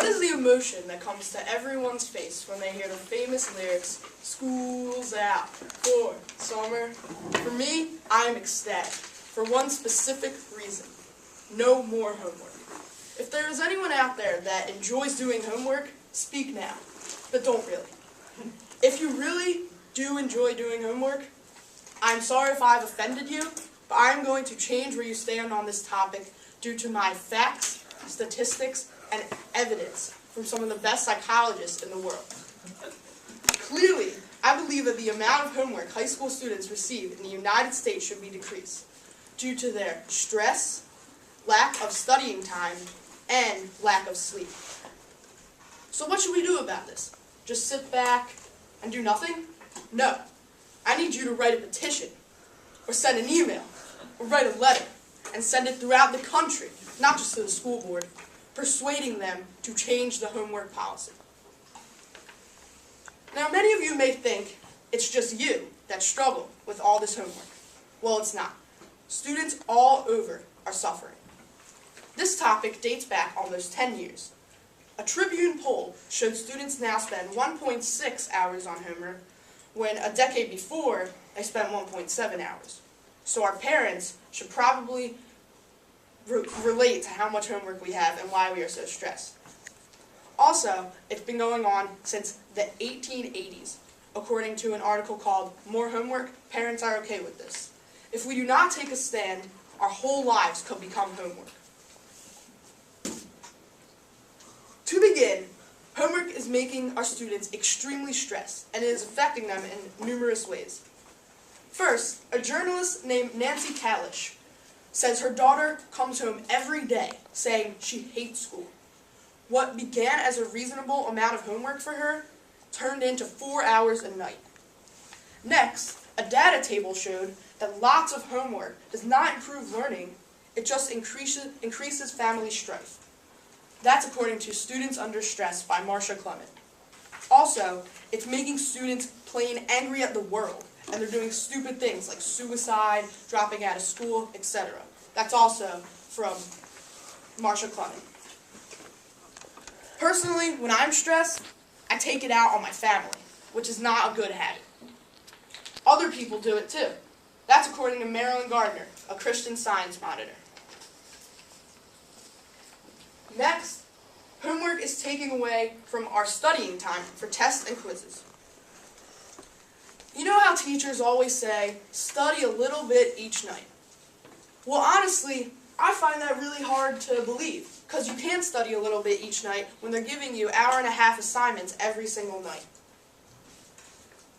What is the emotion that comes to everyone's face when they hear the famous lyrics, "School's out for summer"? For me, I am ecstatic, for one specific reason: no more homework. If there is anyone out there that enjoys doing homework, speak now, but don't really. If you really do enjoy doing homework, I'm sorry if I've offended you, but I'm going to change where you stand on this topic due to my facts, statistics, and evidence from some of the best psychologists in the world. Clearly, I believe that the amount of homework high school students receive in the United States should be decreased due to their stress, lack of studying time, and lack of sleep. So what should we do about this? Just sit back and do nothing? No. I need you to write a petition, or send an email, or write a letter, and send it throughout the country, not just to the school board, persuading them to change the homework policy. Now, many of you may think it's just you that struggle with all this homework. Well, it's not. Students all over are suffering. This topic dates back almost 10 years. A Tribune poll showed students now spend 1.6 hours on homework, when a decade before, they spent 1.7 hours. So our parents should probably relate to how much homework we have and why we are so stressed. Also, it's been going on since the 1880s, according to an article called "More Homework, Parents Are Okay with This." If we do not take a stand, our whole lives could become homework. To begin, homework is making our students extremely stressed, and it is affecting them in numerous ways. First, a journalist named Nancy Kalish says her daughter comes home every day saying she hates school. What began as a reasonable amount of homework for her turned into 4 hours a night. Next, a data table showed that lots of homework does not improve learning, it just increases family strife. That's according to Students Under Stress by Marcia Clement. Also, it's making students plain angry at the world, and they're doing stupid things like suicide, dropping out of school, etc. That's also from Marcia Clement. Personally, when I'm stressed, I take it out on my family, which is not a good habit. Other people do it too. That's according to Marilyn Gardner, a Christian Science monitor. Next, homework is taking away from our studying time for tests and quizzes. You know how teachers always say, study a little bit each night? Well, honestly, I find that really hard to believe, because you can't study a little bit each night when they're giving you hour-and-a-half assignments every single night.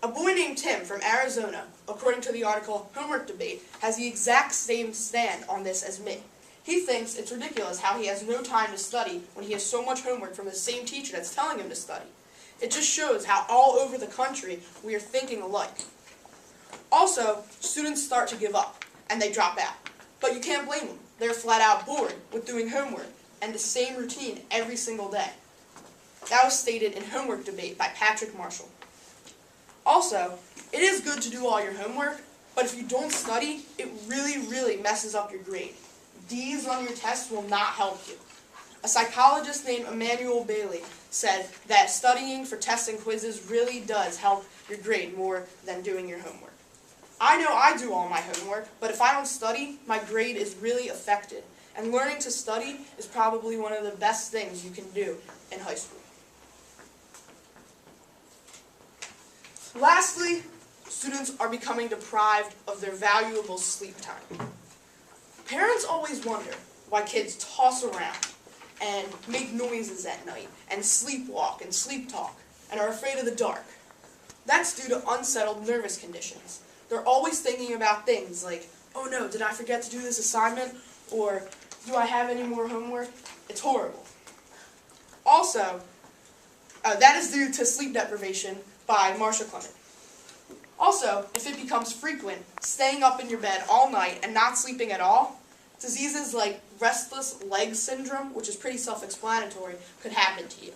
A boy named Tim from Arizona, according to the article Homework Debate, has the exact same stand on this as me. He thinks it's ridiculous how he has no time to study when he has so much homework from the same teacher that's telling him to study. It just shows how all over the country we are thinking alike. Also, students start to give up, and they drop out. But you can't blame them. They're flat out bored with doing homework and the same routine every single day. That was stated in Homework Debate by Patrick Marshall. Also, it is good to do all your homework, but if you don't study, it really messes up your grade. D's on your tests will not help you. A psychologist named Emmanuel Bailey said that studying for tests and quizzes really does help your grade more than doing your homework. I know I do all my homework, but if I don't study, my grade is really affected. And learning to study is probably one of the best things you can do in high school. Lastly, students are becoming deprived of their valuable sleep time. Parents always wonder why kids toss around and make noises at night and sleepwalk and sleep talk and are afraid of the dark. That's due to unsettled nervous conditions. They're always thinking about things like, oh no, did I forget to do this assignment? Or do I have any more homework? It's horrible. Also, that is due to sleep deprivation by Marcia Clement. Also, if it becomes frequent, staying up in your bed all night and not sleeping at all, diseases like restless leg syndrome, which is pretty self-explanatory, could happen to you.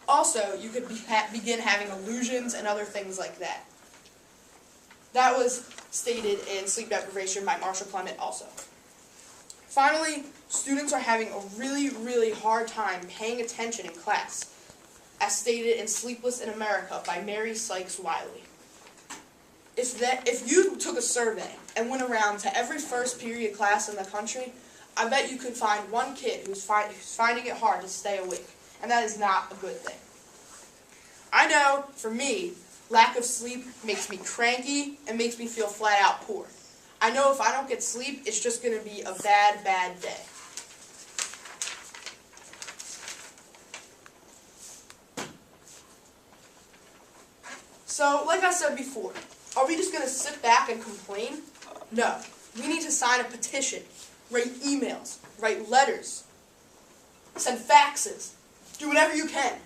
Also, you could begin having illusions and other things like that. That was stated in Sleep Deprivation by Marcia Clement also. Finally, students are having a really hard time paying attention in class, as stated in Sleepless in America by Mary Sykes Wiley. If you took a survey and went around to every first period class in the country, I bet you could find one kid who's finding it hard to stay awake, and that is not a good thing. I know, for me, lack of sleep makes me cranky and makes me feel flat out poor. I know if I don't get sleep, it's just going to be a bad day. So, like I said before, are we just going to sit back and complain? No. We need to sign a petition, write emails, write letters, send faxes, do whatever you can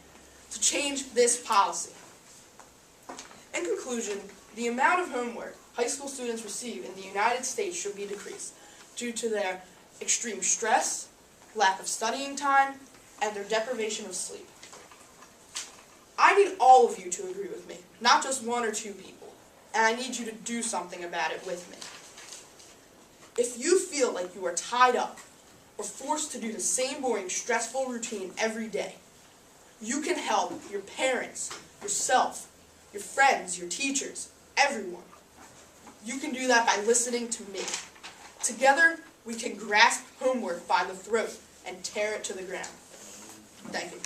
to change this policy. In conclusion, the amount of homework high school students receive in the United States should be decreased due to their extreme stress, lack of studying time, and their deprivation of sleep. I need all of you to agree with me, not just one or two people, and I need you to do something about it with me. If you feel like you are tied up or forced to do the same boring, stressful routine every day, you can help your parents, yourself, your friends, your teachers, everyone. You can do that by listening to me. Together, we can grasp homework by the throat and tear it to the ground. Thank you.